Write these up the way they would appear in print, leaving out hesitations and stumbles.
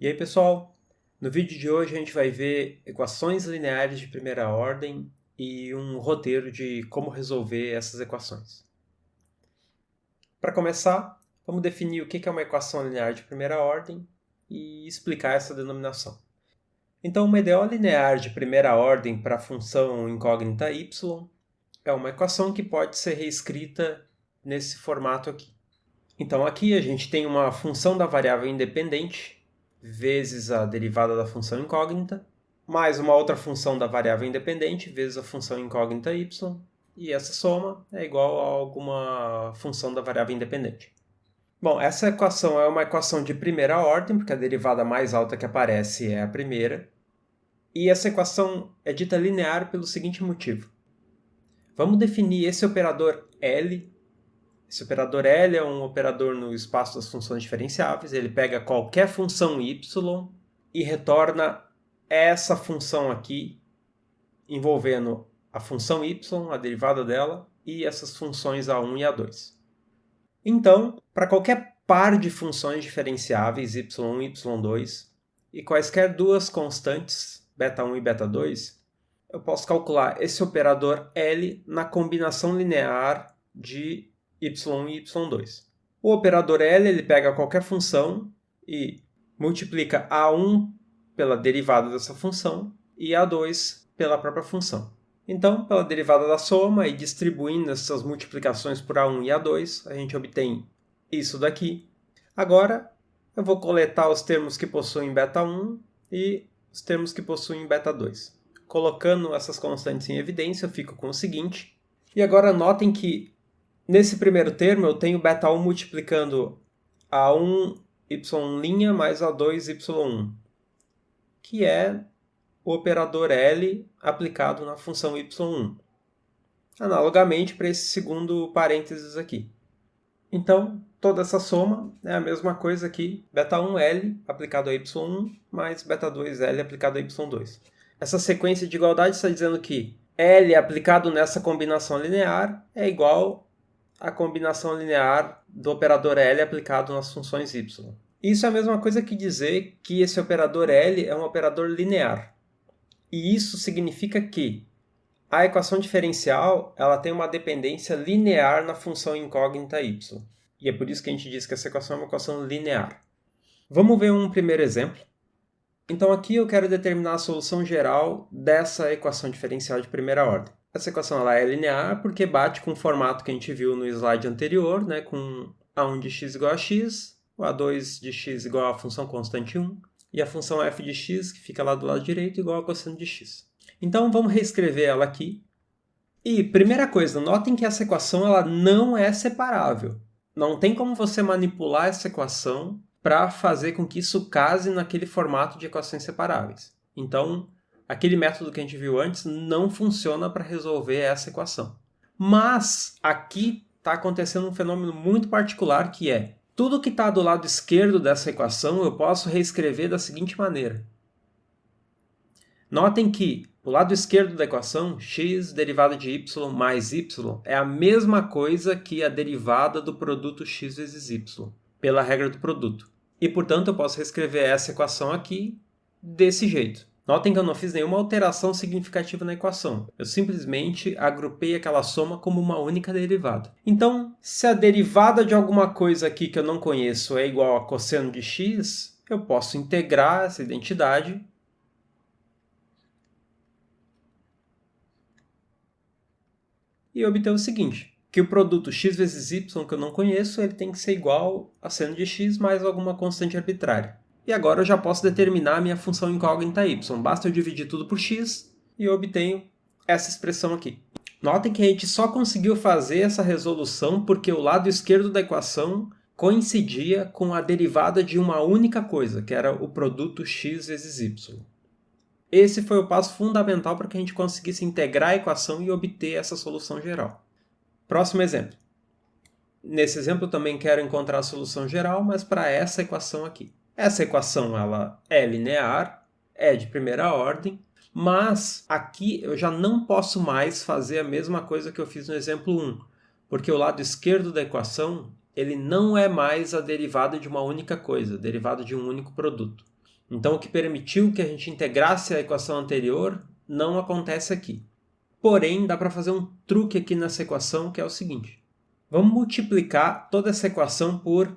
E aí, pessoal, no vídeo de hoje a gente vai ver equações lineares de primeira ordem e um roteiro de como resolver essas equações. Para começar, vamos definir o que é uma equação linear de primeira ordem e explicar essa denominação. Então, uma ideal linear de primeira ordem para a função incógnita y é uma equação que pode ser reescrita nesse formato aqui. Então, aqui a gente tem uma função da variável independente vezes a derivada da função incógnita, mais uma outra função da variável independente vezes a função incógnita y, e essa soma é igual a alguma função da variável independente. Bom, essa equação é uma equação de primeira ordem, porque a derivada mais alta que aparece é a primeira, e essa equação é dita linear pelo seguinte motivo. Vamos definir esse operador L. Esse operador L é um operador no espaço das funções diferenciáveis. Ele pega qualquer função y e retorna essa função aqui, envolvendo a função y, a derivada dela, e essas funções A1 e A2. Então, para qualquer par de funções diferenciáveis y1 e y2, e quaisquer duas constantes, β1 e β2, eu posso calcular esse operador L na combinação linear de y1 e y2. O operador L ele pega qualquer função e multiplica A1 pela derivada dessa função e A2 pela própria função. Então, pela derivada da soma e distribuindo essas multiplicações por A1 e A2, a gente obtém isso daqui. Agora, eu vou coletar os termos que possuem β1 e os termos que possuem β2. Colocando essas constantes em evidência, eu fico com o seguinte. E agora notem que nesse primeiro termo, eu tenho β1 multiplicando A1 y' mais A2 y1, que é o operador L aplicado na função y1. Analogamente para esse segundo parênteses aqui. Então, toda essa soma é a mesma coisa aqui, β1L aplicado a y1 mais β2L aplicado a y2. Essa sequência de igualdade está dizendo que L aplicado nessa combinação linear é igual a combinação linear do operador L aplicado nas funções y. Isso é a mesma coisa que dizer que esse operador L é um operador linear. E isso significa que a equação diferencial ela tem uma dependência linear na função incógnita y. E é por isso que a gente diz que essa equação é uma equação linear. Vamos ver um primeiro exemplo. Então aqui eu quero determinar a solução geral dessa equação diferencial de primeira ordem. Essa equação ela é linear porque bate com o formato que a gente viu no slide anterior, né, com A1 de x igual a x, o A2 de x igual a função constante 1, e a função f de x, que fica lá do lado direito, igual a cosseno de x. Então vamos reescrever ela aqui. E, primeira coisa, notem que essa equação ela não é separável. Não tem como você manipular essa equação para fazer com que isso case naquele formato de equações separáveis. Então, aquele método que a gente viu antes não funciona para resolver essa equação. Mas aqui está acontecendo um fenômeno muito particular que é tudo que está do lado esquerdo dessa equação eu posso reescrever da seguinte maneira. Notem que o lado esquerdo da equação, x derivada de y mais y, é a mesma coisa que a derivada do produto x vezes y, pela regra do produto. E, portanto, eu posso reescrever essa equação aqui desse jeito. Notem que eu não fiz nenhuma alteração significativa na equação. Eu simplesmente agrupei aquela soma como uma única derivada. Então, se a derivada de alguma coisa aqui que eu não conheço é igual a cosseno de x, eu posso integrar essa identidade e obter o seguinte, que o produto x vezes y que eu não conheço, ele tem que ser igual a seno de x mais alguma constante arbitrária. E agora eu já posso determinar a minha função incógnita y. Basta eu dividir tudo por x e eu obtenho essa expressão aqui. Notem que a gente só conseguiu fazer essa resolução porque o lado esquerdo da equação coincidia com a derivada de uma única coisa, que era o produto x vezes y. Esse foi o passo fundamental para que a gente conseguisse integrar a equação e obter essa solução geral. Próximo exemplo. Nesse exemplo eu também quero encontrar a solução geral, mas para essa equação aqui. Essa equação ela é linear, é de primeira ordem, mas aqui eu já não posso mais fazer a mesma coisa que eu fiz no exemplo 1, porque o lado esquerdo da equação ele não é mais a derivada de uma única coisa, a derivada de um único produto. Então, o que permitiu que a gente integrasse a equação anterior não acontece aqui. Porém, dá para fazer um truque aqui nessa equação, que é o seguinte. Vamos multiplicar toda essa equação por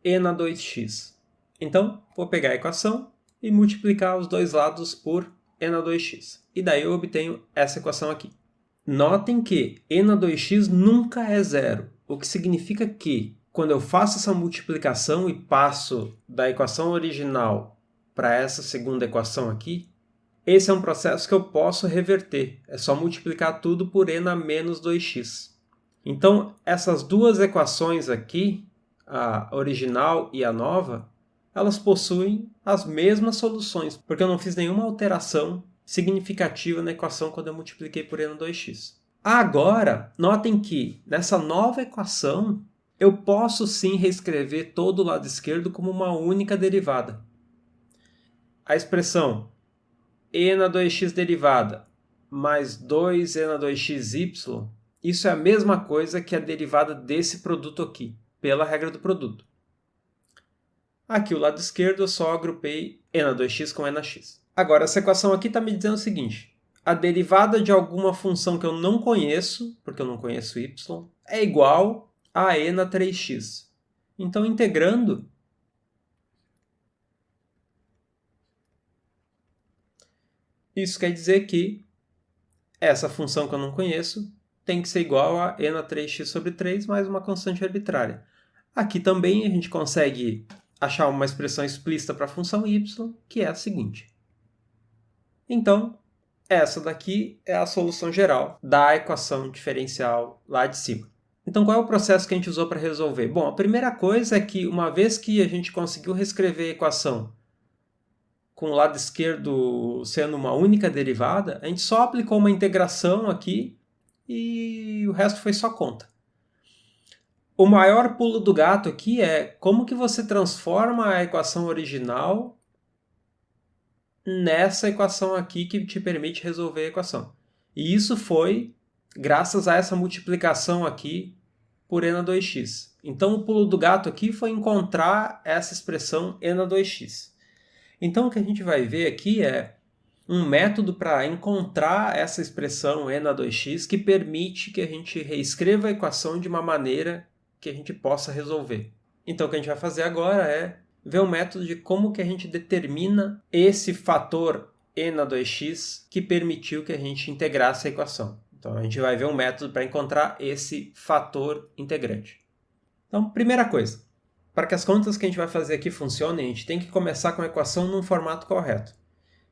e na 2x. Então, vou pegar a equação e multiplicar os dois lados por e na 2x. E daí eu obtenho essa equação aqui. Notem que e na 2x nunca é zero, o que significa que, quando eu faço essa multiplicação e passo da equação original para essa segunda equação aqui, esse é um processo que eu posso reverter. É só multiplicar tudo por e na menos 2x. Então, essas duas equações aqui, a original e a nova, elas possuem as mesmas soluções, porque eu não fiz nenhuma alteração significativa na equação quando eu multipliquei por e na 2x. Agora, notem que nessa nova equação, eu posso sim reescrever todo o lado esquerdo como uma única derivada. A expressão e na 2x derivada mais 2e na 2xy, isso é a mesma coisa que a derivada desse produto aqui, pela regra do produto. Aqui o lado esquerdo eu só agrupei e na 2x com e na x. Agora, essa equação aqui está me dizendo o seguinte. A derivada de alguma função que eu não conheço, porque eu não conheço y, é igual a e na 3x. Então, integrando, isso quer dizer que essa função que eu não conheço tem que ser igual a e na 3x sobre 3 mais uma constante arbitrária. Aqui também a gente consegue achar uma expressão explícita para a função y, que é a seguinte. Então, essa daqui é a solução geral da equação diferencial lá de cima. Então, qual é o processo que a gente usou para resolver? Bom, a primeira coisa é que, uma vez que a gente conseguiu reescrever a equação com o lado esquerdo sendo uma única derivada, a gente só aplicou uma integração aqui e o resto foi só conta. O maior pulo do gato aqui é como que você transforma a equação original nessa equação aqui que te permite resolver a equação. E isso foi graças a essa multiplicação aqui por e na 2x. Então, o pulo do gato aqui foi encontrar essa expressão e na 2x. Então, o que a gente vai ver aqui é um método para encontrar essa expressão e na 2x que permite que a gente reescreva a equação de uma maneira que a gente possa resolver. Então, o que a gente vai fazer agora é ver o método de como que a gente determina esse fator e na 2x que permitiu que a gente integrasse a equação. Então, a gente vai ver um método para encontrar esse fator integrante. Então, primeira coisa, para que as contas que a gente vai fazer aqui funcionem, a gente tem que começar com a equação num formato correto,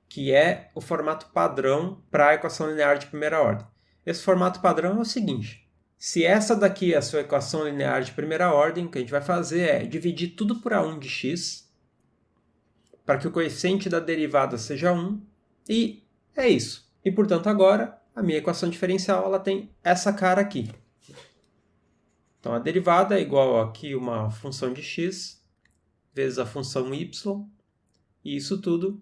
que é o formato padrão para a equação linear de primeira ordem. Esse formato padrão é o seguinte. Se essa daqui é a sua equação linear de primeira ordem, o que a gente vai fazer é dividir tudo por a1 de x, para que o coeficiente da derivada seja 1, e é isso. E, portanto, agora, a minha equação diferencial ela tem essa cara aqui. Então, a derivada é igual aqui uma função de x vezes a função y, e isso tudo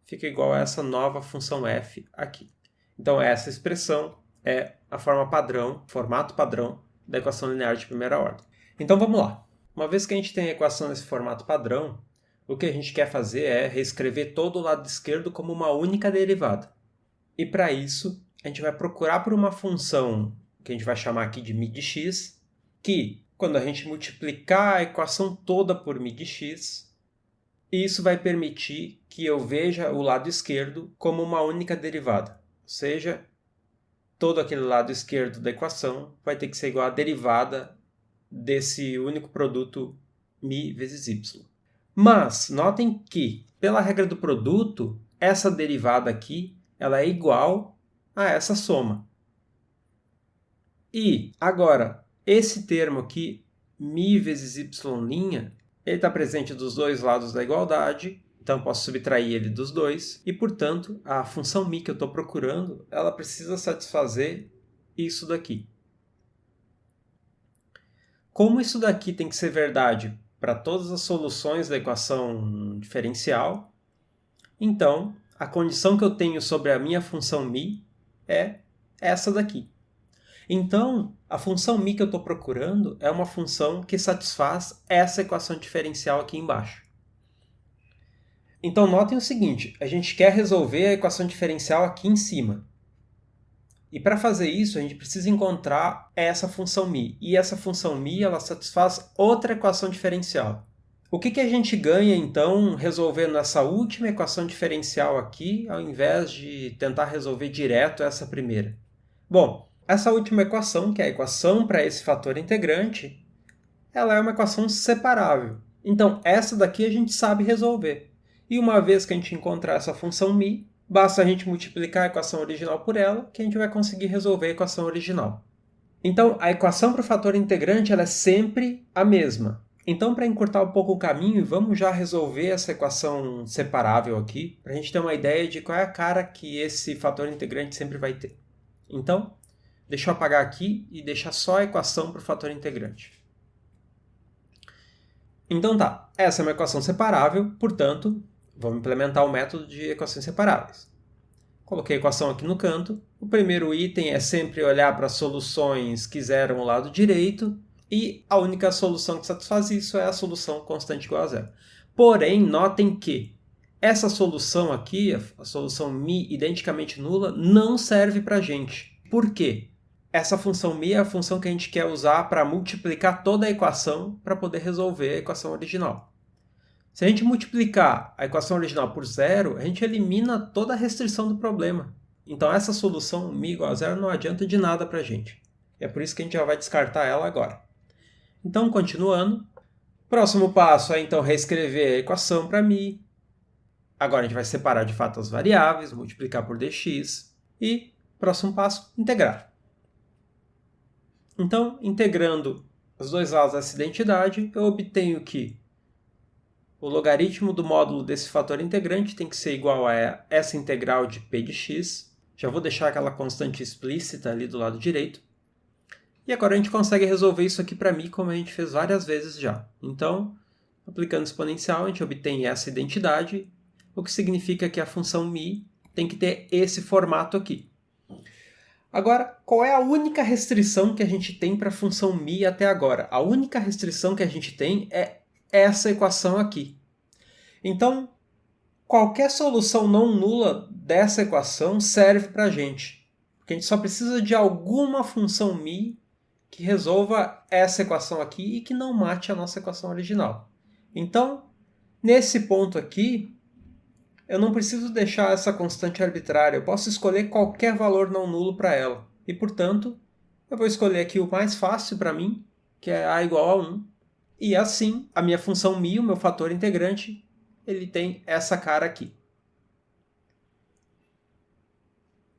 fica igual a essa nova função f aqui. Então, essa expressão é a forma padrão, formato padrão da equação linear de primeira ordem. Então vamos lá. Uma vez que a gente tem a equação nesse formato padrão, o que a gente quer fazer é reescrever todo o lado esquerdo como uma única derivada. E para isso, a gente vai procurar por uma função que a gente vai chamar aqui de mi de x, que quando a gente multiplicar a equação toda por mi de x, isso vai permitir que eu veja o lado esquerdo como uma única derivada. Ou seja, todo aquele lado esquerdo da equação vai ter que ser igual à derivada desse único produto mi vezes y. Mas notem que, pela regra do produto, essa derivada aqui ela é igual a essa soma. E, agora, esse termo aqui, mi vezes y', ele está presente dos dois lados da igualdade, então posso subtrair ele dos dois, e, portanto, a função mi que eu estou procurando, ela precisa satisfazer isso daqui. Como isso daqui tem que ser verdade para todas as soluções da equação diferencial, então, a condição que eu tenho sobre a minha função mi é essa daqui. Então, a função mi que eu estou procurando é uma função que satisfaz essa equação diferencial aqui embaixo. Então notem o seguinte, a gente quer resolver a equação diferencial aqui em cima. E para fazer isso, a gente precisa encontrar essa função μ. E essa função μ ela satisfaz outra equação diferencial. O que a gente ganha, então, resolvendo essa última equação diferencial aqui, ao invés de tentar resolver direto essa primeira? Bom, essa última equação, que é a equação para esse fator integrante, ela é uma equação separável. Então, essa daqui a gente sabe resolver. E uma vez que a gente encontrar essa função μ, basta a gente multiplicar a equação original por ela, que a gente vai conseguir resolver a equação original. Então, a equação para o fator integrante ela é sempre a mesma. Então, para encurtar um pouco o caminho, vamos já resolver essa equação separável aqui, para a gente ter uma ideia de qual é a cara que esse fator integrante sempre vai ter. Então, deixa eu apagar aqui e deixar só a equação para o fator integrante. Então tá, essa é uma equação separável, portanto, vamos implementar o método de equações separáveis. Coloquei a equação aqui no canto. O primeiro item é sempre olhar para as soluções que zeram o lado direito, e a única solução que satisfaz isso é a solução constante igual a zero. Porém, notem que essa solução aqui, a solução μ identicamente nula, não serve para a gente. Por quê? Essa função μ é a função que a gente quer usar para multiplicar toda a equação para poder resolver a equação original. Se a gente multiplicar a equação original por zero, a gente elimina toda a restrição do problema. Então essa solução μ igual a zero não adianta de nada para a gente. É por isso que a gente já vai descartar ela agora. Então, continuando, próximo passo é então reescrever a equação para μ. Agora a gente vai separar de fato as variáveis, multiplicar por dx e, próximo passo, integrar. Então, integrando os dois lados dessa identidade, eu obtenho que o logaritmo do módulo desse fator integrante tem que ser igual a essa integral de p de x. Já vou deixar aquela constante explícita ali do lado direito. E agora a gente consegue resolver isso aqui para μ como a gente fez várias vezes já. Então, aplicando exponencial, a gente obtém essa identidade, o que significa que a função μ tem que ter esse formato aqui. Agora, qual é a única restrição que a gente tem para a função μ até agora? A única restrição que a gente tem é essa equação aqui. Então, qualquer solução não nula dessa equação serve para a gente. Porque a gente só precisa de alguma função μ que resolva essa equação aqui e que não mate a nossa equação original. Então, nesse ponto aqui, eu não preciso deixar essa constante arbitrária, eu posso escolher qualquer valor não nulo para ela. E, portanto, eu vou escolher aqui o mais fácil para mim, que é a igual a 1. E assim, a minha função μ, o meu fator integrante, ele tem essa cara aqui.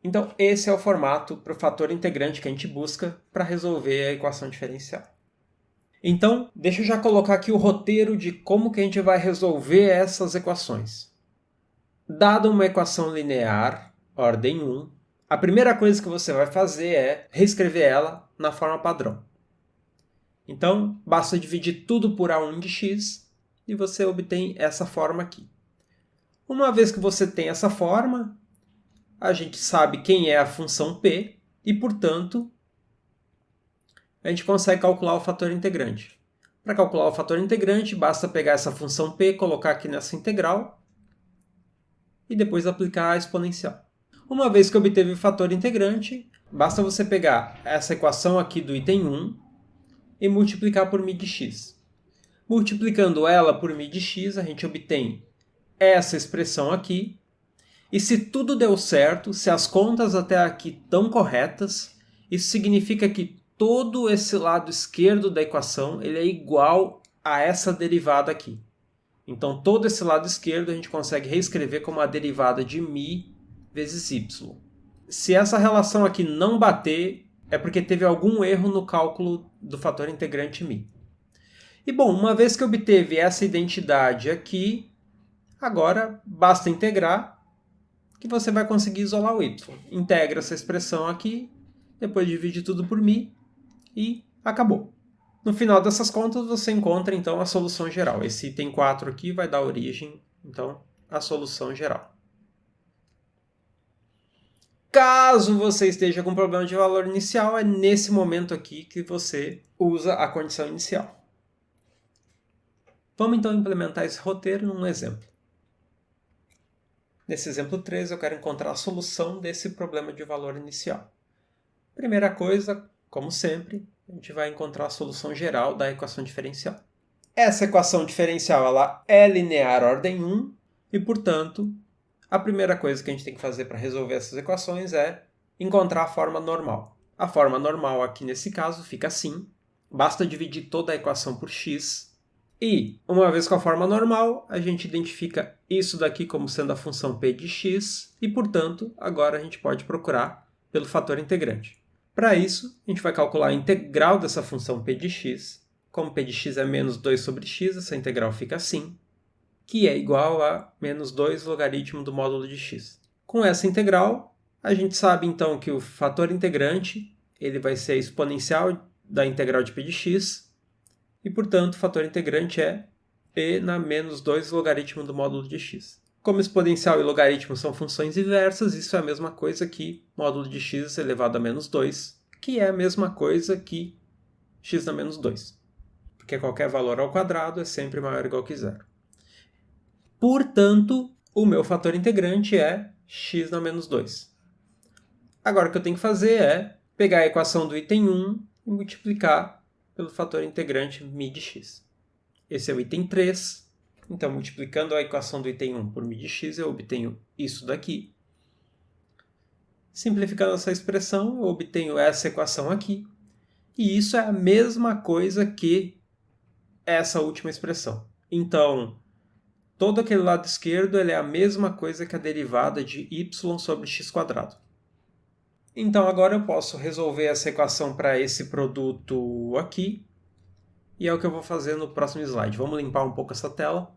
Então, esse é o formato para o fator integrante que a gente busca para resolver a equação diferencial. Então, deixa eu já colocar aqui o roteiro de como que a gente vai resolver essas equações. Dada uma equação linear, ordem 1, a primeira coisa que você vai fazer é reescrever ela na forma padrão. Então, basta dividir tudo por a1 de x e você obtém essa forma aqui. Uma vez que você tem essa forma, a gente sabe quem é a função p e, portanto, a gente consegue calcular o fator integrante. Para calcular o fator integrante, basta pegar essa função p, colocar aqui nessa integral e depois aplicar a exponencial. Uma vez que obteve o fator integrante, basta você pegar essa equação aqui do item 1 e multiplicar por μ de x. Multiplicando ela por μ de x, a gente obtém essa expressão aqui. E se tudo deu certo, se as contas até aqui estão corretas, isso significa que todo esse lado esquerdo da equação ele é igual a essa derivada aqui. Então, todo esse lado esquerdo a gente consegue reescrever como a derivada de μ vezes y. Se essa relação aqui não bater, é porque teve algum erro no cálculo do fator integrante μ. E bom, uma vez que obteve essa identidade aqui, agora basta integrar que você vai conseguir isolar o y. Integra essa expressão aqui, depois divide tudo por μ e acabou. No final dessas contas, você encontra, então, a solução geral. Esse item 4 aqui vai dar origem, então, à solução geral. Caso você esteja com problema de valor inicial, é nesse momento aqui que você usa a condição inicial. Vamos, então, implementar esse roteiro num exemplo. Nesse exemplo 3, eu quero encontrar a solução desse problema de valor inicial. Primeira coisa, como sempre, a gente vai encontrar a solução geral da equação diferencial. Essa equação diferencial ela é linear ordem 1 e, portanto, a primeira coisa que a gente tem que fazer para resolver essas equações é encontrar a forma normal. A forma normal aqui nesse caso fica assim. Basta dividir toda a equação por x. E, uma vez com a forma normal, a gente identifica isso daqui como sendo a função p de x e, portanto, agora a gente pode procurar pelo fator integrante. Para isso, a gente vai calcular a integral dessa função p de x. Como p de x é menos 2 sobre x, essa integral fica assim, que é igual a menos 2 logaritmo do módulo de x. Com essa integral, a gente sabe então que o fator integrante ele vai ser a exponencial da integral de p de x, e portanto o fator integrante é p na menos 2 logaritmo do módulo de x. Como exponencial e logaritmo são funções inversas, isso é a mesma coisa que módulo de x elevado a menos 2, que é a mesma coisa que x na menos 2. Porque qualquer valor ao quadrado é sempre maior ou igual que zero. Portanto, o meu fator integrante é x na menos 2. Agora o que eu tenho que fazer é pegar a equação do item 1 e multiplicar pelo fator integrante μ de x. Esse é o item 3. Então, multiplicando a equação do item 1 por μ de x, eu obtenho isso daqui. Simplificando essa expressão, eu obtenho essa equação aqui. E isso é a mesma coisa que essa última expressão. Então, todo aquele lado esquerdo ele é a mesma coisa que a derivada de y sobre x². Então, agora eu posso resolver essa equação para esse produto aqui. E é o que eu vou fazer no próximo slide. Vamos limpar um pouco essa tela.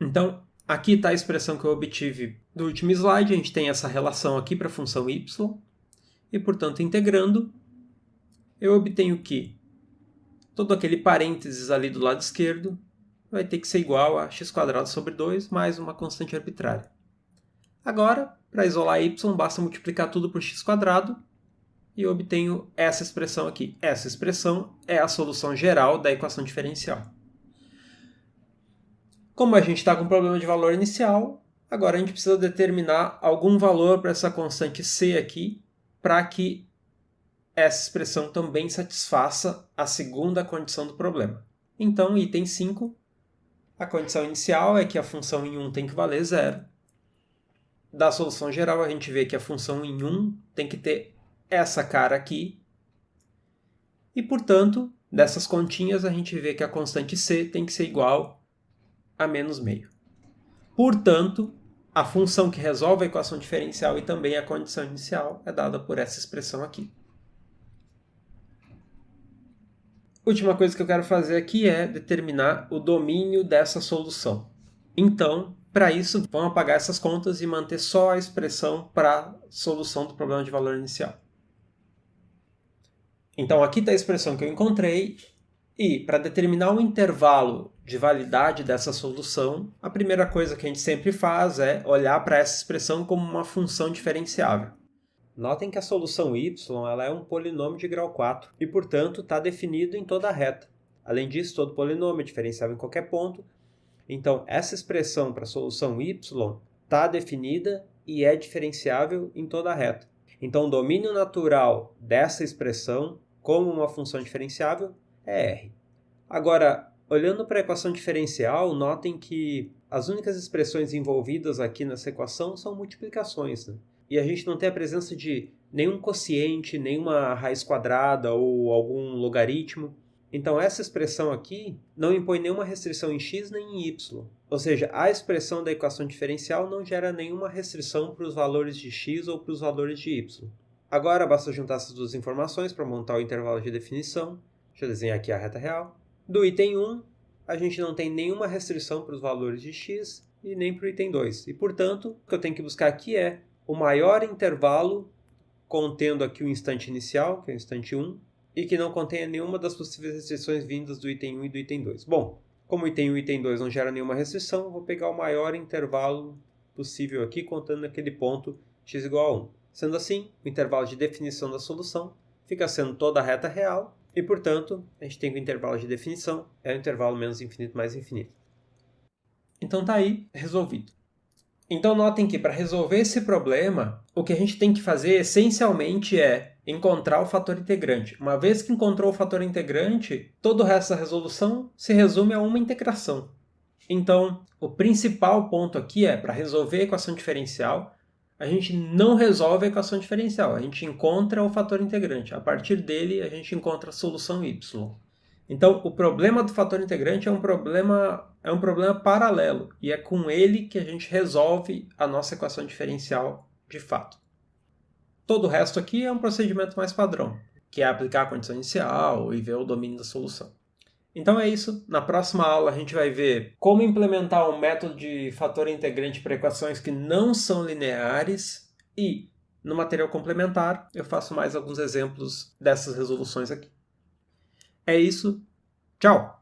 Então, aqui está a expressão que eu obtive do último slide. A gente tem essa relação aqui para a função y. E, portanto, integrando, eu obtenho que todo aquele parênteses ali do lado esquerdo vai ter que ser igual a x² sobre 2 mais uma constante arbitrária. Agora, para isolar y, basta multiplicar tudo por x² e eu obtenho essa expressão aqui. Essa expressão é a solução geral da equação diferencial. Como a gente está com um problema de valor inicial, agora a gente precisa determinar algum valor para essa constante c aqui, para que essa expressão também satisfaça a segunda condição do problema. Então, item 5, a condição inicial é que a função em 1 tem que valer 0. Da solução geral, a gente vê que a função em 1 tem que ter essa cara aqui. E, portanto, dessas continhas, a gente vê que a constante c tem que ser igual a menos meio. Portanto, a função que resolve a equação diferencial e também a condição inicial é dada por essa expressão aqui. Última coisa que eu quero fazer aqui é determinar o domínio dessa solução. Então, para isso, vamos apagar essas contas e manter só a expressão para a solução do problema de valor inicial. Então, aqui está a expressão que eu encontrei. E, para determinar o intervalo de validade dessa solução, a primeira coisa que a gente sempre faz é olhar para essa expressão como uma função diferenciável. Notem que a solução y ela é um polinômio de grau 4 e, portanto, está definido em toda a reta. Além disso, todo polinômio é diferenciável em qualquer ponto. Então, essa expressão para a solução y está definida e é diferenciável em toda a reta. Então, o domínio natural dessa expressão como uma função diferenciável é R. Agora, olhando para a equação diferencial, notem que as únicas expressões envolvidas aqui nessa equação são multiplicações, né? E a gente não tem a presença de nenhum quociente, nenhuma raiz quadrada ou algum logaritmo. Então, essa expressão aqui não impõe nenhuma restrição em x nem em y. Ou seja, a expressão da equação diferencial não gera nenhuma restrição para os valores de x ou para os valores de y. Agora, basta juntar essas duas informações para montar o intervalo de definição. Deixa eu desenhar aqui a reta real. Do item 1, a gente não tem nenhuma restrição para os valores de x e nem para o item 2. E, portanto, o que eu tenho que buscar aqui é o maior intervalo contendo aqui o instante inicial, que é o instante 1, e que não contenha nenhuma das possíveis restrições vindas do item 1 e do item 2. Bom, como o item 1 e o item 2 não geram nenhuma restrição, eu vou pegar o maior intervalo possível aqui, contando naquele ponto x igual a 1. Sendo assim, o intervalo de definição da solução fica sendo toda a reta real, e, portanto, a gente tem que o intervalo de definição é o intervalo menos infinito mais infinito. Então tá aí resolvido. Então notem que para resolver esse problema, o que a gente tem que fazer essencialmente é encontrar o fator integrante. Uma vez que encontrou o fator integrante, todo o resto da resolução se resume a uma integração. Então, o principal ponto aqui é, para resolver a equação diferencial, a gente não resolve a equação diferencial, a gente encontra o fator integrante. A partir dele, a gente encontra a solução y. Então, o problema do fator integrante é um problema paralelo, e é com ele que a gente resolve a nossa equação diferencial de fato. Todo o resto aqui é um procedimento mais padrão, que é aplicar a condição inicial e ver o domínio da solução. Então é isso. Na próxima aula a gente vai ver como implementar um método de fator integrante para equações que não são lineares e, no material complementar, eu faço mais alguns exemplos dessas resoluções aqui. É isso. Tchau!